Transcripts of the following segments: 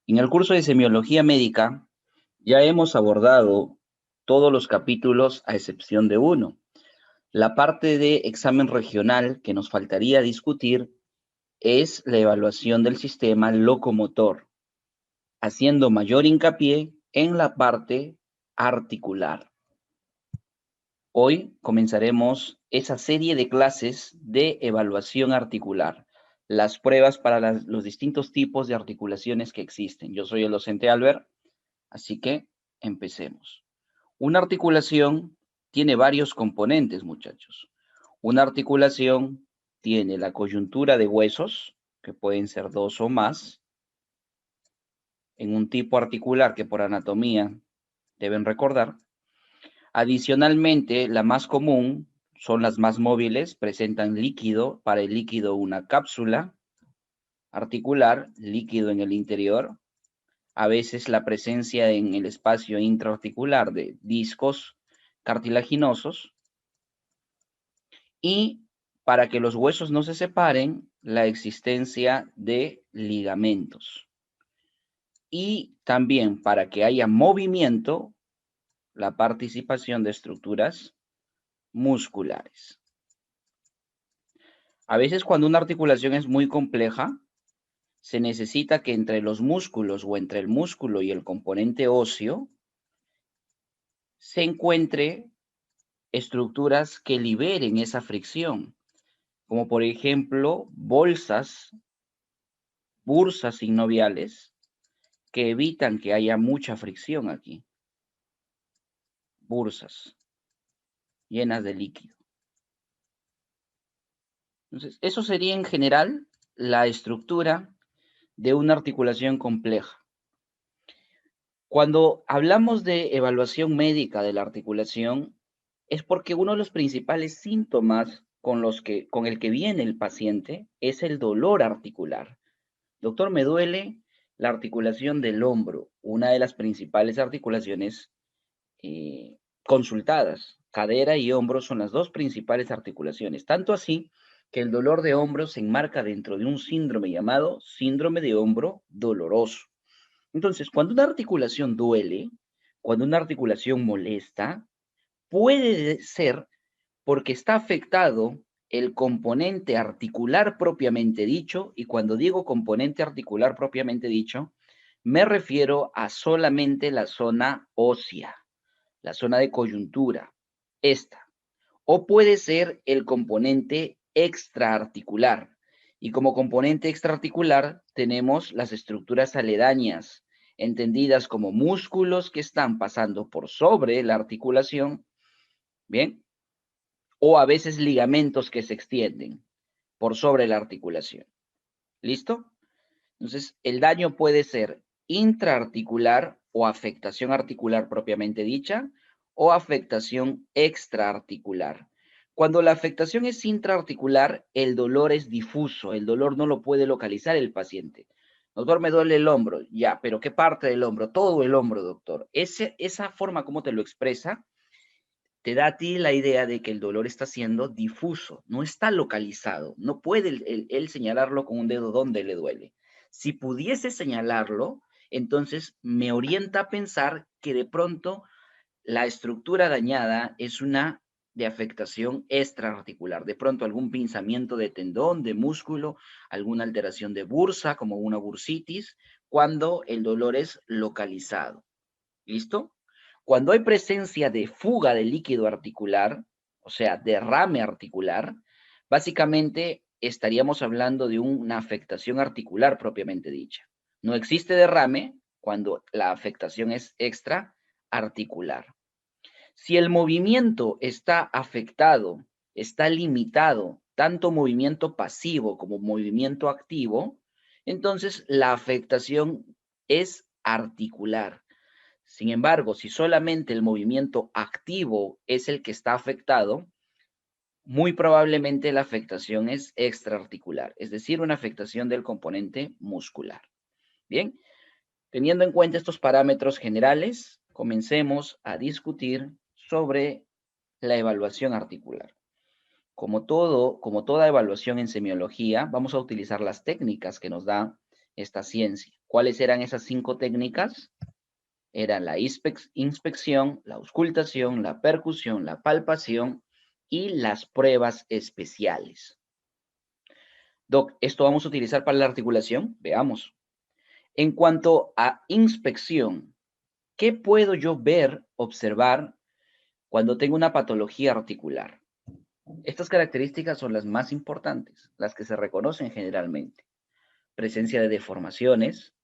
En el curso de semiología médica ya hemos abordado todos los capítulos a excepción de uno. La parte de examen regional que nos faltaría discutir es la evaluación del sistema locomotor, haciendo mayor hincapié en la parte articular. Hoy comenzaremos esa serie de clases de evaluación articular, las pruebas para los distintos tipos de articulaciones que existen. Yo soy el docente Albert. Así que empecemos. Una articulación tiene varios componentes, muchachos. Una articulación tiene la coyuntura de huesos, que pueden ser dos o más, en un tipo articular que por anatomía deben recordar. Adicionalmente, la más común son las más móviles, presentan líquido, para el líquido una cápsula articular, líquido en el interior, a veces la presencia en el espacio intraarticular de discos cartilaginosos y para que los huesos no se separen, la existencia de ligamentos. Y también para que haya movimiento, la participación de estructuras musculares. A veces cuando una articulación es muy compleja, se necesita que entre los músculos o entre el músculo y el componente óseo se encuentre estructuras que liberen esa fricción, como por ejemplo bursas sinoviales, que evitan que haya mucha fricción aquí, bursas llenas de líquido. Entonces, eso sería en general la estructura de una articulación compleja. Cuando hablamos de evaluación médica de la articulación, es porque uno de los principales síntomas con el que viene el paciente es el dolor articular. Doctor, me duele la articulación del hombro, una de las principales articulaciones consultadas. Cadera y hombro son las dos principales articulaciones, tanto así que el dolor de hombro se enmarca dentro de un síndrome llamado síndrome de hombro doloroso. Entonces, cuando una articulación duele, cuando una articulación molesta, puede ser porque está afectado el componente articular propiamente dicho, y cuando digo componente articular propiamente dicho, me refiero a solamente la zona ósea, la zona de coyuntura, esta. O puede ser el componente extraarticular. Y como componente extraarticular tenemos las estructuras aledañas, entendidas como músculos que están pasando por sobre la articulación, ¿bien? O a veces ligamentos que se extienden por sobre la articulación. ¿Listo? Entonces, el daño puede ser intraarticular o afectación articular propiamente dicha, o afectación extraarticular. Cuando la afectación es intraarticular, el dolor es difuso, el dolor no lo puede localizar el paciente. Doctor, me duele el hombro. Ya, pero ¿qué parte del hombro? Todo el hombro, doctor. Esa forma como te lo expresa te da a ti la idea de que el dolor está siendo difuso, no está localizado, no puede él señalarlo con un dedo donde le duele. Si pudiese señalarlo, entonces me orienta a pensar que de pronto la estructura dañada es una de afectación extraarticular, de pronto algún pinzamiento de tendón, de músculo, alguna alteración de bursa, como una bursitis, cuando el dolor es localizado. ¿Listo? Cuando hay presencia de fuga de líquido articular, o sea, derrame articular, básicamente estaríamos hablando de una afectación articular propiamente dicha. No existe derrame cuando la afectación es extraarticular. Si el movimiento está afectado, está limitado, tanto movimiento pasivo como movimiento activo, entonces la afectación es articular. Sin embargo, si solamente el movimiento activo es el que está afectado, muy probablemente la afectación es extraarticular, es decir, una afectación del componente muscular. Bien, teniendo en cuenta estos parámetros generales, comencemos a discutir sobre la evaluación articular. Como toda evaluación en semiología, vamos a utilizar las técnicas que nos da esta ciencia. ¿Cuáles eran esas 5 técnicas? Eran la inspección, la auscultación, la percusión, la palpación y las pruebas especiales. Doc, ¿esto vamos a utilizar para la articulación? Veamos. En cuanto a inspección, ¿qué puedo yo ver, observar cuando tengo una patología articular? Estas características son las más importantes, las que se reconocen generalmente. Presencia de deformaciones,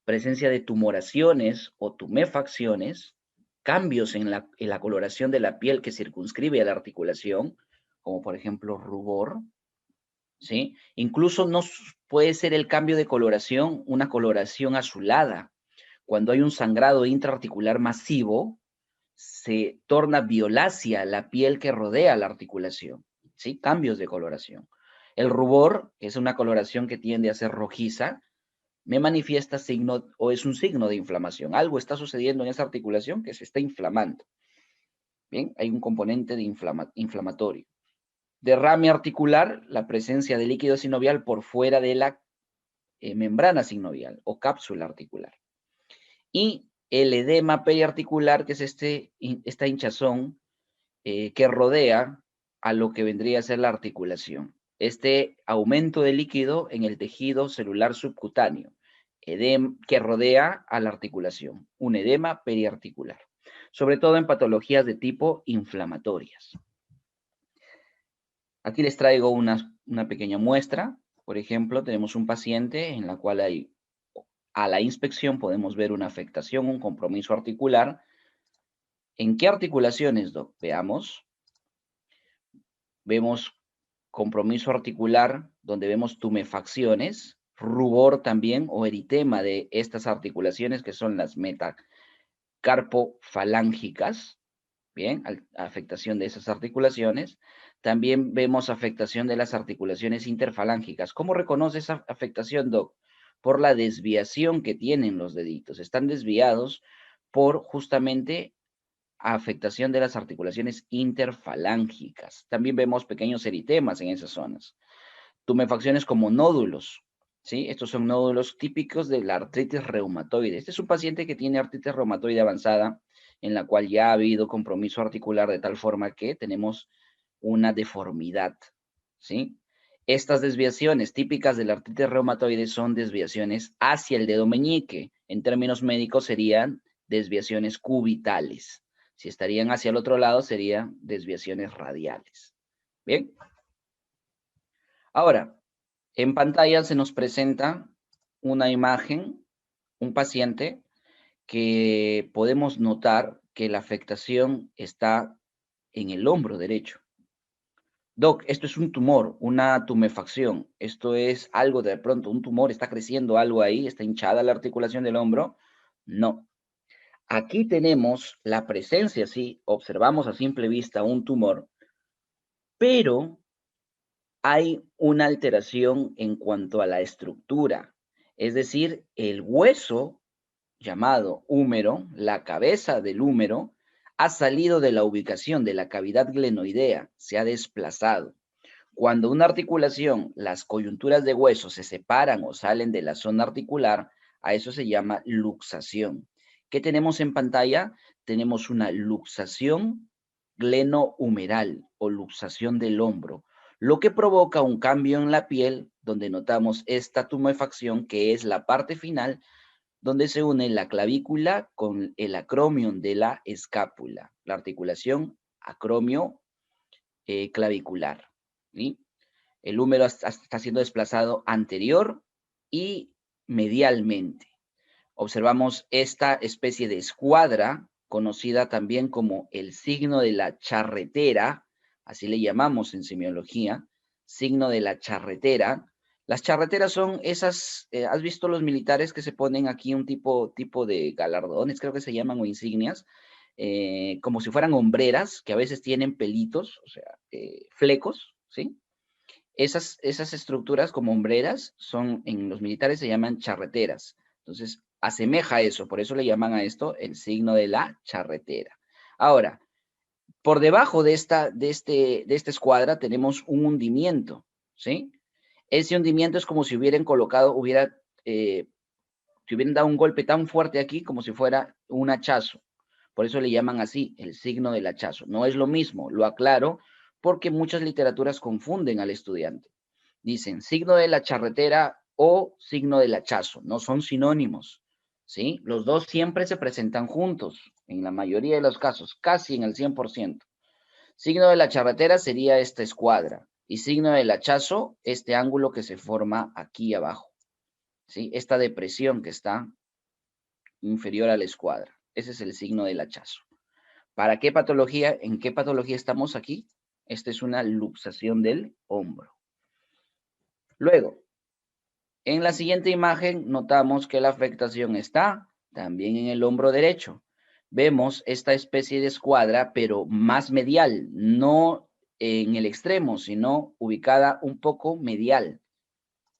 presencia de tumoraciones o tumefacciones, cambios en la coloración de la piel que circunscribe a la articulación, como por ejemplo rubor, ¿sí? Incluso puede ser el cambio de coloración, una coloración azulada. Cuando hay un sangrado intraarticular masivo, se torna violácea la piel que rodea la articulación, ¿sí? Cambios de coloración. El rubor, que es una coloración que tiende a ser rojiza, me manifiesta signo o es un signo de inflamación. Algo está sucediendo en esa articulación que se está inflamando. Bien, hay un componente de inflamatorio. Derrame articular, la presencia de líquido sinovial por fuera de la membrana sinovial o cápsula articular. Y el edema periarticular, que es esta hinchazón que rodea a lo que vendría a ser la articulación. Este aumento de líquido en el tejido celular subcutáneo, que rodea a la articulación, un edema periarticular, sobre todo en patologías de tipo inflamatorias. Aquí les traigo una pequeña muestra. Por ejemplo, tenemos un paciente en la cual a la inspección podemos ver una afectación, un compromiso articular. ¿En qué articulaciones, Doc? Veamos. Vemos compromiso articular, donde vemos tumefacciones, rubor también o eritema de estas articulaciones que son las metacarpofalángicas, bien, afectación de esas articulaciones. También vemos afectación de las articulaciones interfalángicas. ¿Cómo reconoce esa afectación, Doc? Por la desviación que tienen los deditos. Están desviados por justamente afectación de las articulaciones interfalángicas. También vemos pequeños eritemas en esas zonas. Tumefacciones como nódulos, ¿sí? Estos son nódulos típicos de la artritis reumatoide. Este es un paciente que tiene artritis reumatoide avanzada, en la cual ya ha habido compromiso articular de tal forma que tenemos una deformidad, ¿sí? Estas desviaciones típicas de la artritis reumatoide son desviaciones hacia el dedo meñique. En términos médicos serían desviaciones cubitales. Si estarían hacia el otro lado, serían desviaciones radiales. Bien. Ahora, en pantalla se nos presenta una imagen, un paciente que podemos notar que la afectación está en el hombro derecho. Doc, esto es un tumor, una tumefacción. Esto es algo de pronto, un tumor, está creciendo algo ahí, está hinchada la articulación del hombro. No. Aquí tenemos la presencia, sí, observamos a simple vista un tumor, pero hay una alteración en cuanto a la estructura. Es decir, el hueso llamado húmero, la cabeza del húmero, ha salido de la ubicación de la cavidad glenoidea, se ha desplazado. Cuando una articulación, las coyunturas de hueso se separan o salen de la zona articular, a eso se llama luxación. ¿Qué tenemos en pantalla? Tenemos una luxación glenohumeral o luxación del hombro, lo que provoca un cambio en la piel donde notamos esta tumefacción que es la parte final donde se une la clavícula con el acromion de la escápula, la articulación acromio clavicular. ¿Sí? El húmero está siendo desplazado anterior y medialmente. Observamos esta especie de escuadra, conocida también como el signo de la charretera, así le llamamos en semiología, signo de la charretera. Las charreteras son esas, ¿has visto los militares que se ponen aquí un tipo de galardones, creo que se llaman, o insignias, como si fueran hombreras, que a veces tienen pelitos, o sea, flecos, ¿sí? Esas estructuras como hombreras son, en los militares se llaman charreteras. Entonces, asemeja a eso, por eso le llaman a esto el signo de la charretera. Ahora, por debajo de esta escuadra tenemos un hundimiento, ¿sí? Ese hundimiento es como si hubiera te hubieran dado un golpe tan fuerte aquí como si fuera un hachazo. Por eso le llaman así, el signo del hachazo. No es lo mismo, lo aclaro, porque muchas literaturas confunden al estudiante. Dicen signo de la charretera o signo del hachazo, no son sinónimos, ¿sí? Los dos siempre se presentan juntos, en la mayoría de los casos, casi en el 100%. Signo de la charretera sería esta escuadra, y signo del hachazo, este ángulo que se forma aquí abajo, ¿sí? Esta depresión que está inferior a la escuadra. Ese es el signo del hachazo. ¿Para qué patología? ¿En qué patología estamos aquí? Esta es una luxación del hombro. Luego, en la siguiente imagen notamos que la afectación está también en el hombro derecho. Vemos esta especie de escuadra, pero más medial, no en el extremo, sino ubicada un poco medial.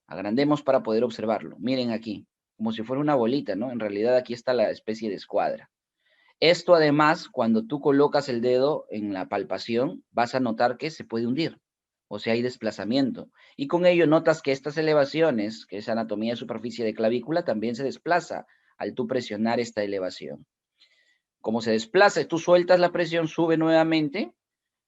Agrandemos para poder observarlo. Miren aquí, como si fuera una bolita, ¿no? En realidad aquí está la especie de escuadra. Esto además, cuando tú colocas el dedo en la palpación, vas a notar que se puede hundir, o sea, hay desplazamiento. Y con ello notas que estas elevaciones, que es anatomía de superficie de clavícula, también se desplaza al tú presionar esta elevación. Como se desplaza y tú sueltas la presión, sube nuevamente,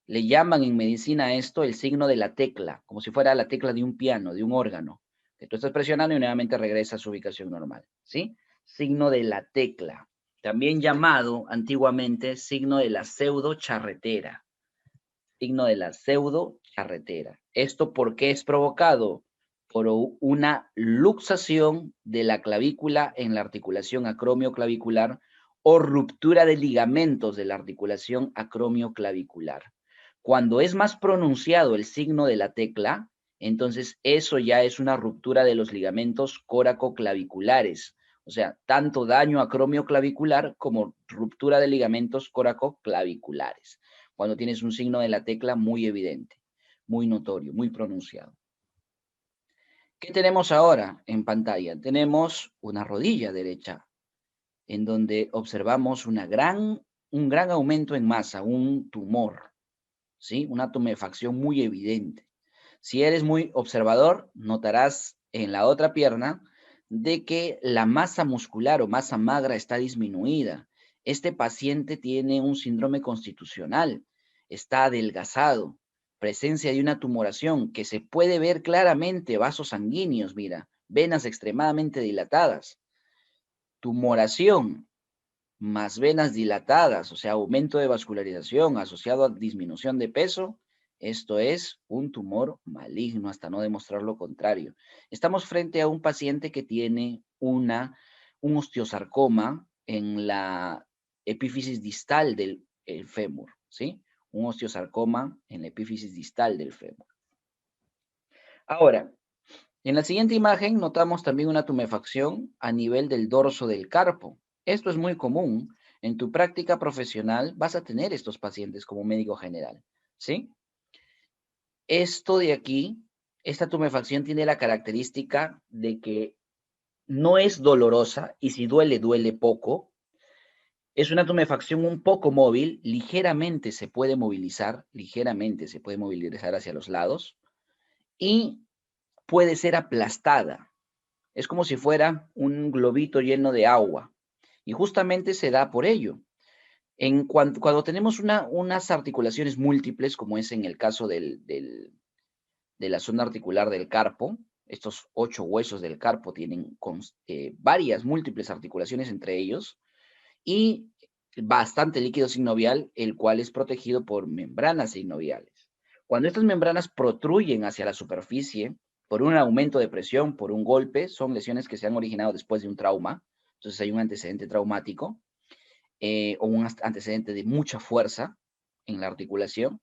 le llaman en medicina esto el signo de la tecla, como si fuera la tecla de un piano, de un órgano, que tú estás presionando y nuevamente regresa a su ubicación normal, ¿sí? Signo de la tecla, también llamado antiguamente signo de la pseudo charretera, signo de la pseudo charretera. ¿Esto por qué es provocado? Por una luxación de la clavícula en la articulación acromioclavicular o ruptura de ligamentos de la articulación acromioclavicular. Cuando es más pronunciado el signo de la tecla, entonces eso ya es una ruptura de los ligamentos coracoclaviculares. O sea, tanto daño acromioclavicular como ruptura de ligamentos coracoclaviculares. Cuando tienes un signo de la tecla muy evidente, muy notorio, muy pronunciado. ¿Qué tenemos ahora en pantalla? Tenemos una rodilla derecha, en donde observamos un gran aumento en masa, un tumor, ¿sí? Una tumefacción muy evidente. Si eres muy observador, notarás en la otra pierna de que la masa muscular o masa magra está disminuida. Este paciente tiene un síndrome constitucional, está adelgazado, presencia de una tumoración que se puede ver claramente, vasos sanguíneos, mira, venas extremadamente dilatadas, tumoración, más venas dilatadas, o sea, aumento de vascularización asociado a disminución de peso, esto es un tumor maligno, hasta no demostrar lo contrario. Estamos frente a un paciente que tiene un osteosarcoma en la epífisis distal del fémur, ¿sí? Un osteosarcoma en la epífisis distal del fémur. Ahora, en la siguiente imagen notamos también una tumefacción a nivel del dorso del carpo. Esto es muy común. En tu práctica profesional vas a tener estos pacientes como médico general, ¿sí? Esto de aquí, esta tumefacción tiene la característica de que no es dolorosa y si duele, duele poco. Es una tumefacción un poco móvil, ligeramente se puede movilizar hacia los lados y puede ser aplastada. Es como si fuera un globito lleno de agua. Y justamente se da por ello. Cuando tenemos unas articulaciones múltiples, como es en el caso de la zona articular del carpo, estos 8 huesos del carpo tienen varias múltiples articulaciones entre ellos y bastante líquido sinovial, el cual es protegido por membranas sinoviales. Cuando estas membranas protruyen hacia la superficie, por un aumento de presión, por un golpe, son lesiones que se han originado después de un trauma, entonces hay un antecedente traumático o un antecedente de mucha fuerza en la articulación,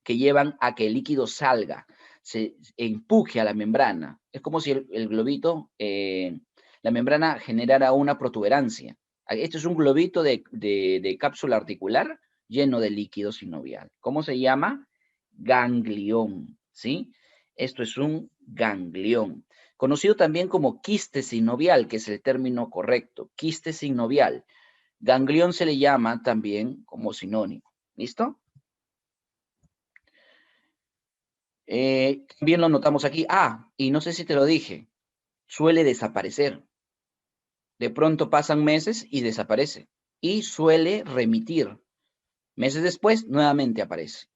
que llevan a que el líquido salga, se empuje a la membrana. Es como si el globito, la membrana generara una protuberancia. Esto es un globito de cápsula articular lleno de líquido sinovial. ¿Cómo se llama? Ganglión, ¿sí? Esto es un ganglión, conocido también como quiste sinovial, que es el término correcto, quiste sinovial. Ganglión se le llama también como sinónimo. ¿Listo? También lo notamos aquí. Ah, y no sé si te lo dije, suele desaparecer. De pronto pasan meses y desaparece. Y suele remitir. Meses después, nuevamente aparece.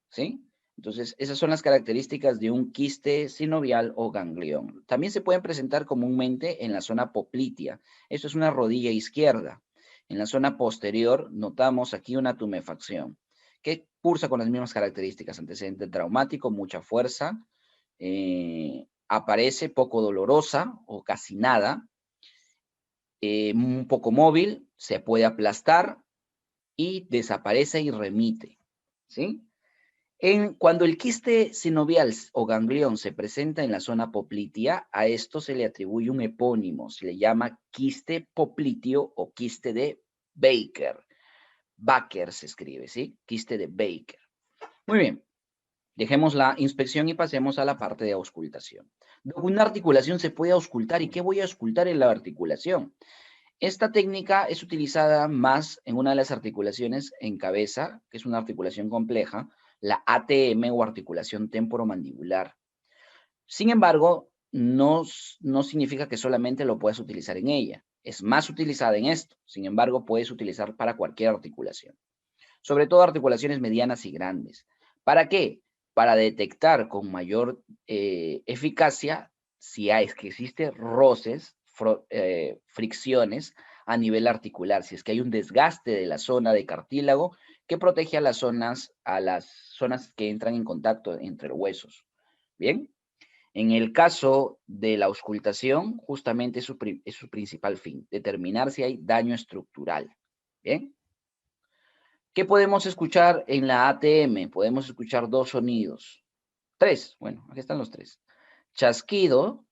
¿Sí? Entonces, esas son las características de un quiste sinovial o ganglión. También se pueden presentar comúnmente en la zona poplitea. Esto es una rodilla izquierda. En la zona posterior notamos aquí una tumefacción que cursa con las mismas características. Antecedente traumático, mucha fuerza, aparece poco dolorosa o casi nada, un poco móvil, se puede aplastar y desaparece y remite. ¿Sí? Cuando el quiste sinovial o ganglión se presenta en la zona poplitea, a esto se le atribuye un epónimo, se le llama quiste popliteo o quiste de Baker. Baker se escribe, ¿sí? Quiste de Baker. Muy bien, dejemos la inspección y pasemos a la parte de auscultación. Una articulación se puede auscultar. ¿Y qué voy a auscultar en la articulación? Esta técnica es utilizada más en una de las articulaciones en cabeza, que es una articulación compleja, la ATM o articulación temporomandibular. Sin embargo, no significa que solamente lo puedas utilizar en ella. Es más utilizada en esto. Sin embargo, puedes utilizar para cualquier articulación. Sobre todo articulaciones medianas y grandes. ¿Para qué? Para detectar con mayor eficacia si es que existen roces, fricciones a nivel articular, si es que hay un desgaste de la zona de cartílago que protege a las zonas que entran en contacto entre los huesos. ¿Bien? En el caso de la auscultación, justamente es su principal fin, determinar si hay daño estructural. ¿Bien? ¿Qué podemos escuchar en la ATM? Podemos escuchar dos sonidos. Tres, bueno, aquí están los tres. Chasquido,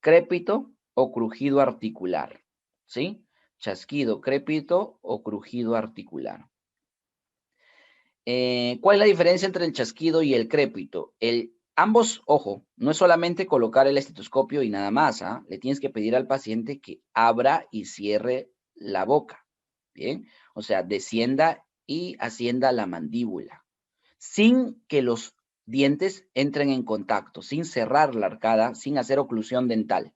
crépito o crujido articular. ¿Sí? Chasquido, crépito o crujido articular. ¿Cuál es la diferencia entre el chasquido y el crépito? Ambos, ojo, no es solamente colocar el estetoscopio y nada más, ¿ah? Le tienes que pedir al paciente que abra y cierre la boca, ¿bien? O sea, descienda y ascienda la mandíbula, sin que los dientes entren en contacto, sin cerrar la arcada, sin hacer oclusión dental,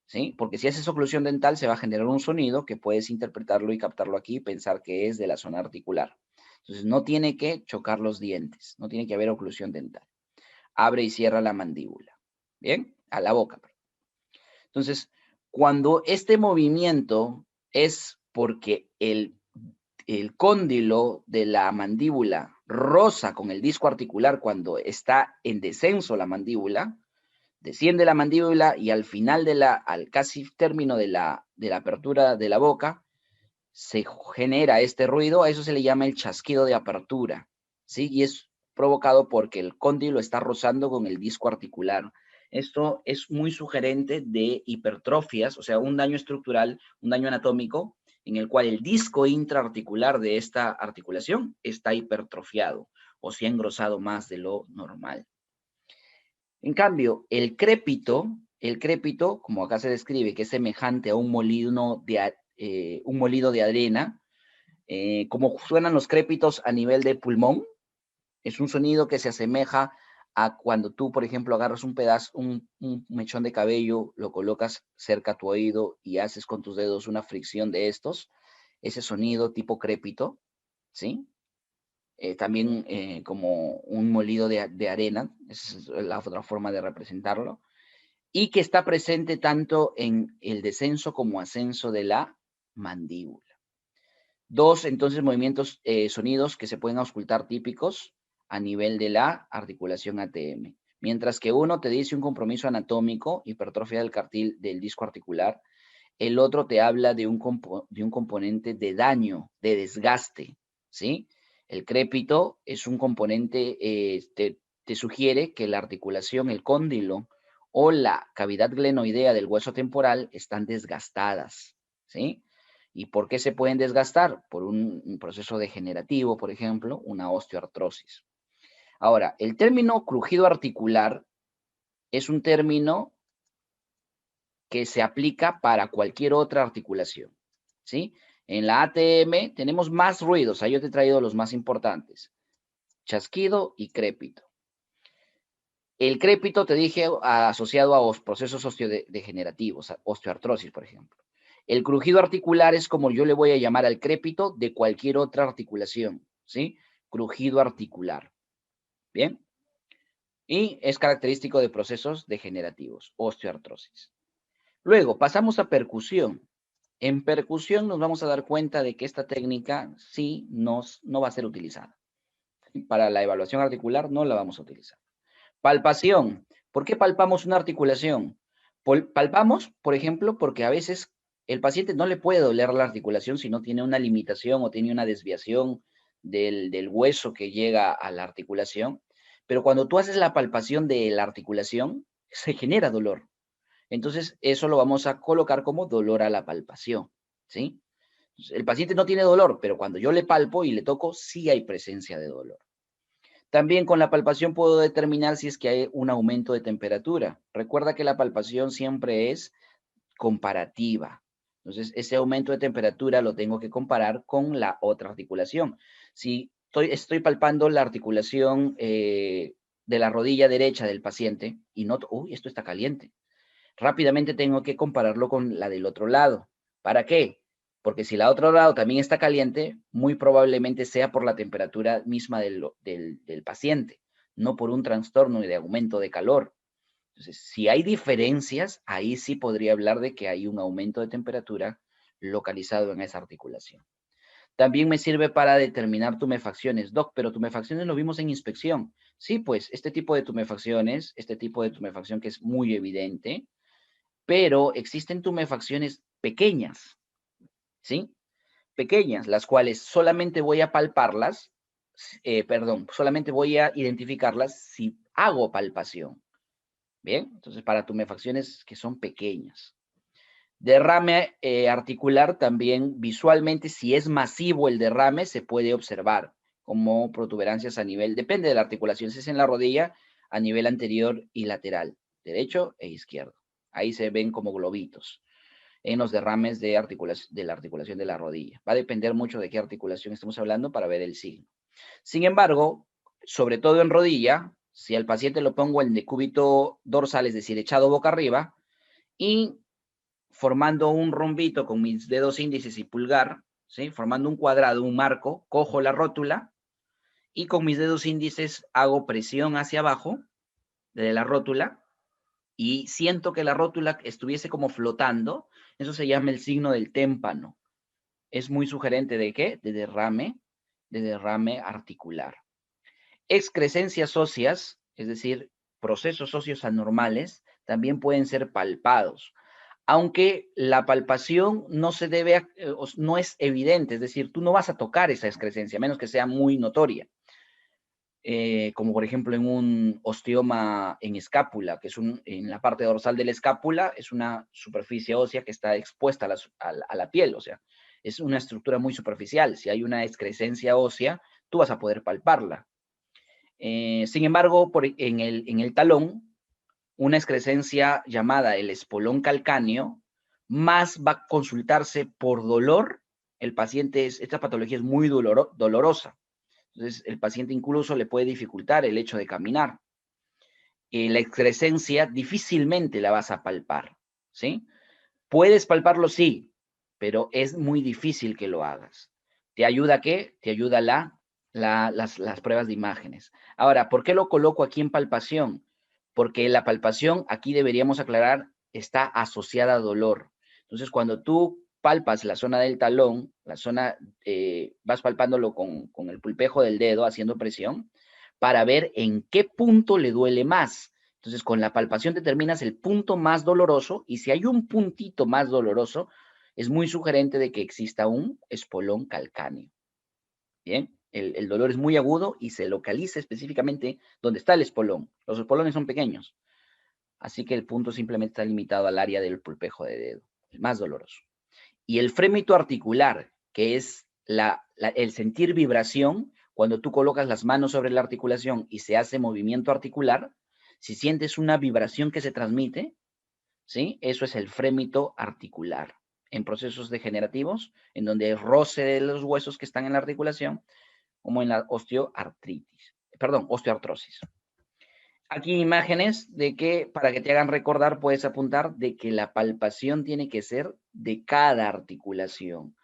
¿sí? Porque si haces oclusión dental se va a generar un sonido que puedes interpretarlo y captarlo aquí y pensar que es de la zona articular. Entonces no tiene que chocar los dientes, no tiene que haber oclusión dental. Abre y cierra la mandíbula, ¿bien? A la boca. Entonces, cuando este movimiento es porque el cóndilo de la mandíbula roza con el disco articular cuando está en descenso la mandíbula, desciende la mandíbula y al final al casi término de la apertura de la boca, se genera este ruido, a eso se le llama el chasquido de apertura, ¿sí? Y es provocado porque el cóndilo está rozando con el disco articular. Esto es muy sugerente de hipertrofias, o sea, un daño estructural, un daño anatómico, en el cual el disco intraarticular de esta articulación está hipertrofiado o se ha engrosado más de lo normal. En cambio, el crépito, como acá se describe, que es semejante a un molido de arena, como suenan los crépitos a nivel de pulmón, es un sonido que se asemeja a cuando tú, por ejemplo, agarras un pedazo, un mechón de cabello, lo colocas cerca a tu oído y haces con tus dedos una fricción de estos, ese sonido tipo crépito, ¿sí? También como un molido de arena, esa es la otra forma de representarlo, y que está presente tanto en el descenso como ascenso de la mandíbula. Dos, entonces, movimientos, sonidos que se pueden auscultar típicos a nivel de la articulación ATM. Mientras que uno te dice un compromiso anatómico, hipertrofia del disco articular, el otro te habla de un componente de daño, de desgaste, ¿sí? El crépito es un componente, te sugiere que la articulación, el cóndilo o la cavidad glenoidea del hueso temporal están desgastadas, ¿sí? ¿Y por qué se pueden desgastar? Por un proceso degenerativo, por ejemplo, una osteoartrosis. Ahora, el término crujido articular es un término que se aplica para cualquier otra articulación, ¿sí? En la ATM tenemos más ruidos, ahí yo te he traído los más importantes, chasquido y crépito. El crépito, te dije, asociado a procesos osteodegenerativos, osteoartrosis, por ejemplo. El crujido articular es como yo le voy a llamar al crépito de cualquier otra articulación, ¿sí? Crujido articular. ¿Bien? Y es característico de procesos degenerativos, osteoartrosis. Luego, pasamos a percusión. En percusión nos vamos a dar cuenta de que esta técnica sí no va a ser utilizada. Para la evaluación articular no la vamos a utilizar. Palpación. ¿Por qué palpamos una articulación? Palpamos, por ejemplo, porque a veces el paciente no le puede doler la articulación si no tiene una limitación o tiene una desviación del hueso que llega a la articulación. Pero cuando tú haces la palpación de la articulación, se genera dolor. Entonces, eso lo vamos a colocar como dolor a la palpación, ¿sí? El paciente no tiene dolor, pero cuando yo le palpo y le toco, sí hay presencia de dolor. También con la palpación puedo determinar si es que hay un aumento de temperatura. Recuerda que la palpación siempre es comparativa. Entonces, ese aumento de temperatura lo tengo que comparar con la otra articulación. Si estoy palpando la articulación de la rodilla derecha del paciente y noto, uy, esto está caliente. Rápidamente tengo que compararlo con la del otro lado. ¿Para qué? Porque si la otro lado también está caliente, muy probablemente sea por la temperatura misma del paciente, no por un trastorno de aumento de calor. Entonces, si hay diferencias, ahí sí podría hablar de que hay un aumento de temperatura localizado en esa articulación. También me sirve para determinar tumefacciones. Doc, pero tumefacciones lo vimos en inspección. Sí, pues este tipo de tumefacciones, este tipo de tumefacción que es muy evidente, pero existen tumefacciones pequeñas, ¿sí? Pequeñas, las cuales solamente voy a palparlas, solamente voy a identificarlas si hago palpación. Bien, entonces para tumefacciones que son pequeñas. Derrame articular también visualmente, si es masivo el derrame, se puede observar como protuberancias a nivel, depende de la articulación, si es en la rodilla, a nivel anterior y lateral, derecho e izquierdo. Ahí se ven como globitos en los derrames de la articulación de la rodilla. Va a depender mucho de qué articulación estamos hablando para ver el signo. Sin embargo, sobre todo en rodilla, si al paciente lo pongo en decúbito dorsal, es decir, echado boca arriba, y formando un rombito con mis dedos índices y pulgar, ¿sí? Formando un cuadrado, un marco, cojo la rótula y con mis dedos índices hago presión hacia abajo de la rótula y siento que la rótula estuviese como flotando. Eso se llama el signo del témpano. Es muy sugerente de ¿qué? De derrame articular. Excrescencias óseas, es decir, procesos óseos anormales, también pueden ser palpados, aunque la palpación no se debe, no es evidente, es decir, tú no vas a tocar esa excrescencia, a menos que sea muy notoria. Como por ejemplo en un osteoma en escápula, que es en la parte dorsal de la escápula, es una superficie ósea que está expuesta a la piel, o sea, es una estructura muy superficial. Si hay una excrescencia ósea, tú vas a poder palparla. Sin embargo, en el talón, una excrescencia llamada el espolón calcáneo, más va a consultarse por dolor. El paciente, esta patología es muy dolorosa. Entonces, el paciente incluso le puede dificultar el hecho de caminar. La excrescencia difícilmente la vas a palpar, ¿sí? Puedes palparlo, sí, pero es muy difícil que lo hagas. ¿Te ayuda qué? Te ayuda las pruebas de imágenes. Ahora, ¿por qué lo coloco aquí en palpación? Porque la palpación, aquí deberíamos aclarar, está asociada a dolor. Entonces, cuando tú palpas la zona del talón, vas palpándolo con el pulpejo del dedo, haciendo presión, para ver en qué punto le duele más. Entonces, con la palpación determinas el punto más doloroso y si hay un puntito más doloroso, es muy sugerente de que exista un espolón calcáneo. Bien, el dolor es muy agudo y se localiza específicamente donde está el espolón. Los espolones son pequeños, así que el punto simplemente está limitado al área del pulpejo de dedo, el más doloroso. Y el frémito articular, que es el sentir vibración, cuando tú colocas las manos sobre la articulación y se hace movimiento articular, si sientes una vibración que se transmite, ¿sí? Eso es el frémito articular. En procesos degenerativos, en donde hay roce de los huesos que están en la articulación, como en la osteoartrosis. Aquí imágenes de que, para que te hagan recordar, puedes apuntar de que la palpación tiene que ser de cada articulación.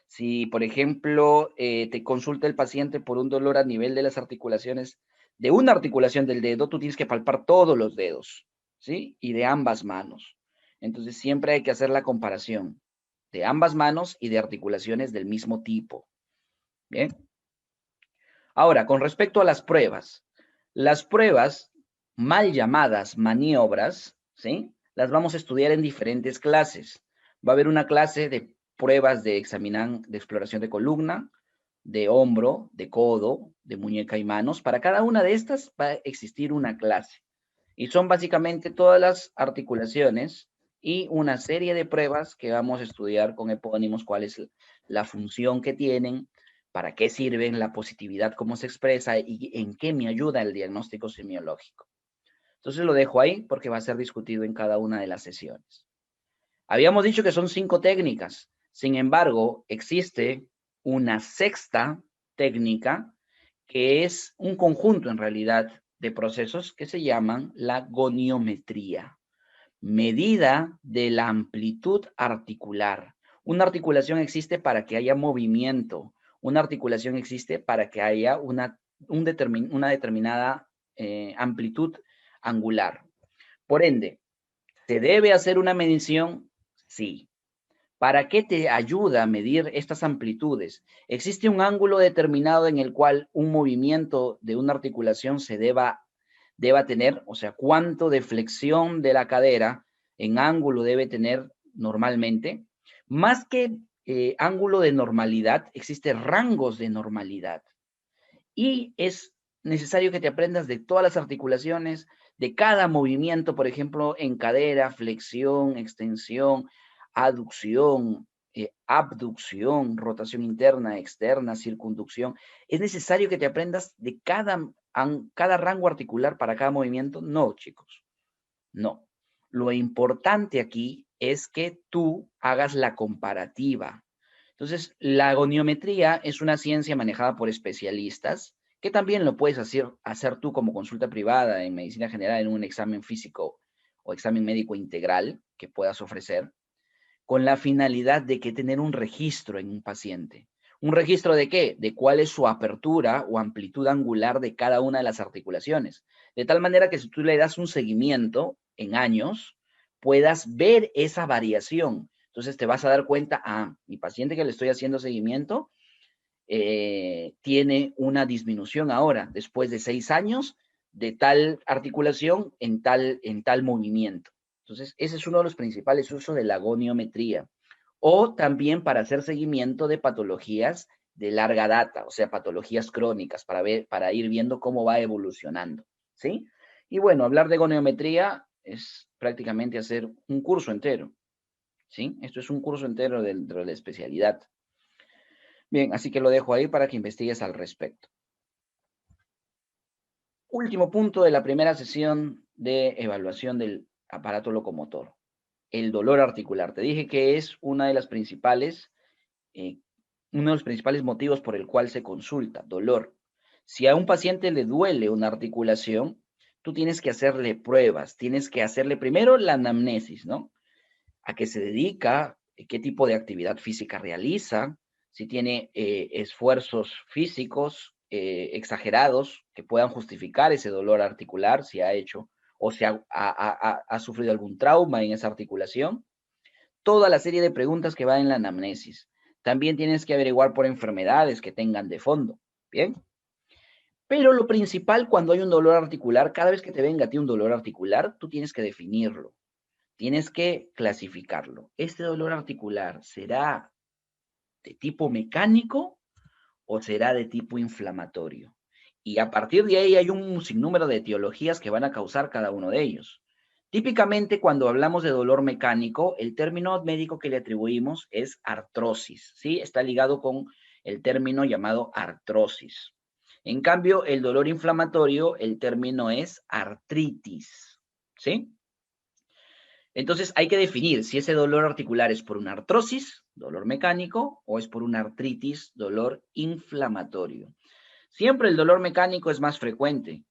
Si, por ejemplo, te consulta el paciente por un dolor a nivel de las articulaciones, de una articulación del dedo, tú tienes que palpar todos los dedos, ¿sí? Y de ambas manos. Entonces, siempre hay que hacer la comparación de ambas manos y de articulaciones del mismo tipo. Bien. Ahora, con respecto a las pruebas mal llamadas maniobras, ¿sí? Las vamos a estudiar en diferentes clases. Va a haber una clase de pruebas de de exploración de columna, de hombro, de codo, de muñeca y manos. Para cada una de estas va a existir una clase. Y son básicamente todas las articulaciones y una serie de pruebas que vamos a estudiar con epónimos, cuál es la función que tienen, para qué sirven, la positividad, cómo se expresa y en qué me ayuda el diagnóstico semiológico. Entonces lo dejo ahí porque va a ser discutido en cada una de las sesiones. Habíamos dicho que son 5 técnicas. Sin embargo, existe una sexta técnica que es un conjunto en realidad de procesos que se llaman la goniometría, medida de la amplitud articular. Una articulación existe para que haya movimiento, una articulación existe para que haya una determinada amplitud angular. Por ende, ¿se debe hacer una medición? Sí. ¿Para qué te ayuda a medir estas amplitudes? Existe un ángulo determinado en el cual un movimiento de una articulación se deba tener, o sea, cuánto de flexión de la cadera en ángulo debe tener normalmente. Más que ángulo de normalidad, existen rangos de normalidad. Y es necesario que te aprendas de todas las articulaciones, de cada movimiento, por ejemplo, en cadera, flexión, extensión, aducción, abducción, rotación interna, externa, circunducción. ¿Es necesario que te aprendas de cada rango articular para cada movimiento? No, chicos, no. Lo importante aquí es que tú hagas la comparativa. Entonces, la goniometría es una ciencia manejada por especialistas, que también lo puedes hacer tú como consulta privada en medicina general en un examen físico o examen médico integral que puedas ofrecer, con la finalidad de que tener un registro en un paciente. ¿Un registro de qué? De cuál es su apertura o amplitud angular de cada una de las articulaciones. De tal manera que si tú le das un seguimiento en años, puedas ver esa variación. Entonces te vas a dar cuenta, mi paciente que le estoy haciendo seguimiento tiene una disminución ahora, después de 6 años, de tal articulación en tal movimiento. Entonces, ese es uno de los principales usos de la goniometría. O también para hacer seguimiento de patologías de larga data, o sea, patologías crónicas, para ir viendo cómo va evolucionando, ¿sí? Y bueno, hablar de goniometría es prácticamente hacer un curso entero, ¿sí? Esto es un curso entero dentro de la especialidad. Bien, así que lo dejo ahí para que investigues al respecto. Último punto de la primera sesión de evaluación del aparato locomotor, el dolor articular. Te dije que es una de las principales, uno de los principales motivos por el cual se consulta, dolor. Si a un paciente le duele una articulación, tú tienes que hacerle pruebas, tienes que hacerle primero la anamnesis, ¿no? A qué se dedica, qué tipo de actividad física realiza, si tiene esfuerzos físicos exagerados que puedan justificar ese dolor articular, si ha hecho o si ha sufrido algún trauma en esa articulación. Toda la serie de preguntas que va en la anamnesis. También tienes que averiguar por enfermedades que tengan de fondo. Bien. Pero lo principal cuando hay un dolor articular, cada vez que te venga a ti un dolor articular, tú tienes que definirlo. Tienes que clasificarlo. ¿Este dolor articular será de tipo mecánico o será de tipo inflamatorio? Y a partir de ahí hay un sinnúmero de etiologías que van a causar cada uno de ellos. Típicamente, cuando hablamos de dolor mecánico, el término médico que le atribuimos es artrosis, ¿sí? Está ligado con el término llamado artrosis. En cambio, el dolor inflamatorio, el término es artritis, ¿sí? Entonces hay que definir si ese dolor articular es por una artrosis, dolor mecánico, o es por una artritis, dolor inflamatorio. Siempre el dolor mecánico es más frecuente.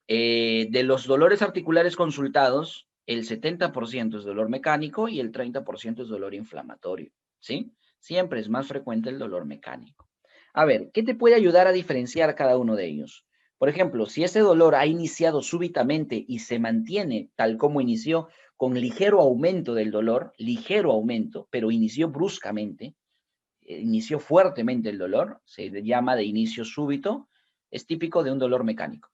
De los dolores articulares consultados, el 70% es dolor mecánico y el 30% es dolor inflamatorio, ¿sí? Siempre es más frecuente el dolor mecánico. A ver, ¿qué te puede ayudar a diferenciar cada uno de ellos? Por ejemplo, si ese dolor ha iniciado súbitamente y se mantiene tal como inició, con ligero aumento del dolor, ligero aumento, pero inició bruscamente, inició fuertemente el dolor, se llama de inicio súbito, es típico de un dolor mecánico.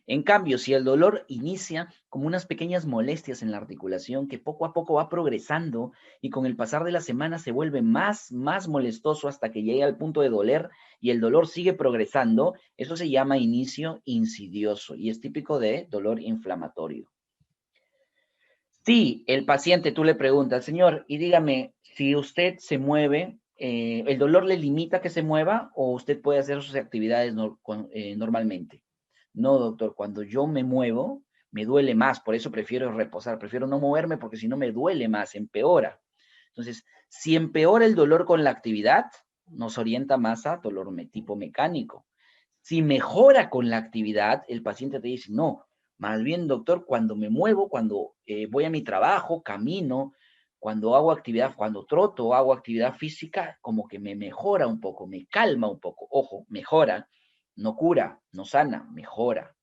En cambio, si el dolor inicia como unas pequeñas molestias en la articulación que poco a poco va progresando y con el pasar de la semana se vuelve más molestoso hasta que llegue al punto de doler y el dolor sigue progresando, eso se llama inicio insidioso y es típico de dolor inflamatorio. Si el paciente, tú le preguntas, señor, y dígame, si usted se mueve, ¿el dolor le limita que se mueva o usted puede hacer sus actividades normalmente? No, doctor, cuando yo me muevo, me duele más, por eso prefiero reposar, prefiero no moverme porque si no me duele más, empeora. Entonces, si empeora el dolor con la actividad, nos orienta más a dolor tipo mecánico. Si mejora con la actividad, el paciente te dice, no, más bien, doctor, cuando me muevo, cuando voy a mi trabajo, camino, cuando hago actividad, cuando troto, hago actividad física, como que me mejora un poco, me calma un poco. Ojo, mejora, no cura, no sana, mejora.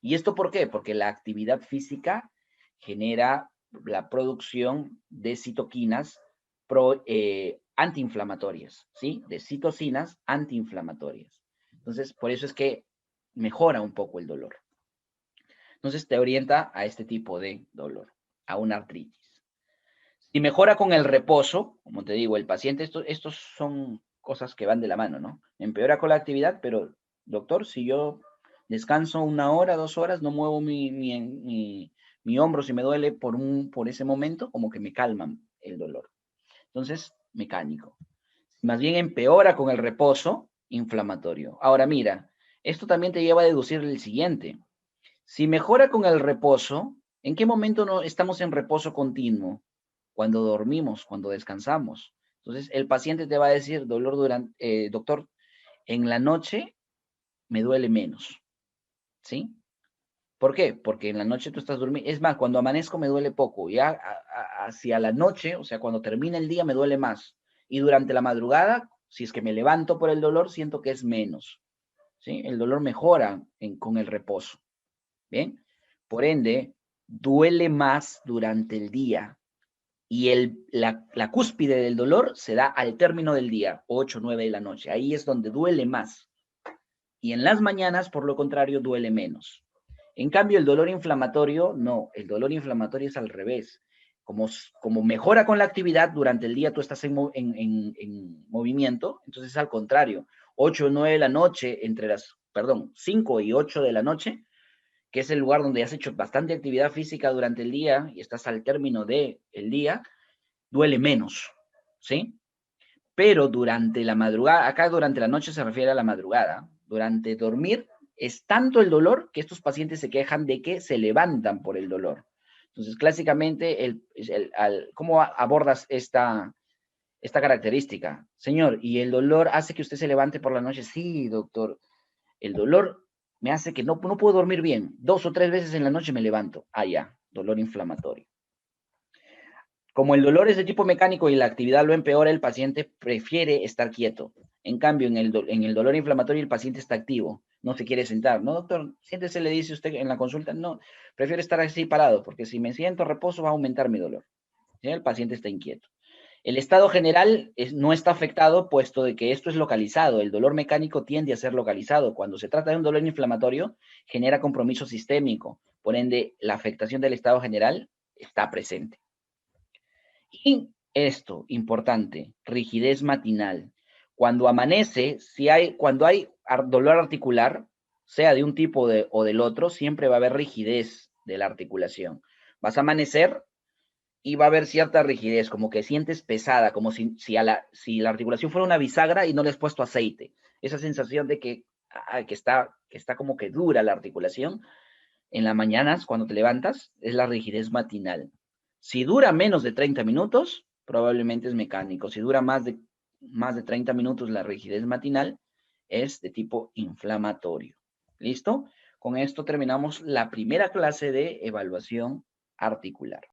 ¿Y esto por qué? Porque la actividad física genera la producción de citoquinas antiinflamatorias, ¿sí? De citocinas antiinflamatorias. Entonces, por eso es que mejora un poco el dolor. Entonces, te orienta a este tipo de dolor, a una artritis. Si mejora con el reposo, como te digo, el paciente, estos son cosas que van de la mano, ¿no? Empeora con la actividad, pero, doctor, si yo descanso 1 hora, 2 horas, no muevo mi hombro, si me duele por ese momento, como que me calman el dolor. Entonces, mecánico. Más bien empeora con el reposo, inflamatorio. Ahora mira, esto también te lleva a deducir el siguiente. Si mejora con el reposo, ¿en qué momento no estamos en reposo continuo? Cuando dormimos, cuando descansamos. Entonces, el paciente te va a decir, doctor, en la noche me duele menos, ¿sí? ¿Por qué? Porque en la noche tú estás durmiendo. Es más, cuando amanezco me duele poco. Ya hacia la noche, o sea, cuando termina el día me duele más. Y durante la madrugada, si es que me levanto por el dolor, siento que es menos. ¿Sí? El dolor mejora con el reposo. ¿Bien? Por ende, duele más durante el día. Y la cúspide del dolor se da al término del día, 8, 9 de la noche. Ahí es donde duele más. Y en las mañanas, por lo contrario, duele menos. En cambio, el dolor inflamatorio, no, el dolor inflamatorio es al revés. Como mejora con la actividad, durante el día tú estás en movimiento, entonces al contrario, 8 o 9 de la noche, 5 y 8 de la noche, que es el lugar donde has hecho bastante actividad física durante el día y estás al término del día, duele menos, ¿sí? Pero durante la madrugada, acá durante la noche se refiere a la madrugada, durante dormir es tanto el dolor que estos pacientes se quejan de que se levantan por el dolor. Entonces, clásicamente, ¿cómo abordas esta característica? Señor, ¿y el dolor hace que usted se levante por la noche? Sí, doctor, el dolor me hace que no puedo dormir bien. 2 o 3 veces en la noche me levanto. Ah, ya, dolor inflamatorio. Como el dolor es de tipo mecánico y la actividad lo empeora, el paciente prefiere estar quieto. En cambio, en el dolor inflamatorio el paciente está activo, no se quiere sentar. No, doctor, siéntese, le dice usted en la consulta. No, prefiero estar así parado, porque si me siento reposo va a aumentar mi dolor. ¿Sí? El paciente está inquieto. El estado general no está afectado, puesto de que esto es localizado. El dolor mecánico tiende a ser localizado. Cuando se trata de un dolor inflamatorio, genera compromiso sistémico. Por ende, la afectación del estado general está presente. Y esto, importante, rigidez matinal. Cuando amanece, cuando hay dolor articular, sea de un tipo o del otro, siempre va a haber rigidez de la articulación. Vas a amanecer y va a haber cierta rigidez, como que sientes pesada, como si la articulación fuera una bisagra y no le has puesto aceite. Esa sensación de que está como que dura la articulación. En las mañanas, cuando te levantas, es la rigidez matinal. Si dura menos de 30 minutos, probablemente es mecánico. Si dura más de 30 minutos, la rigidez matinal es de tipo inflamatorio. ¿Listo? Con esto terminamos la primera clase de evaluación articular.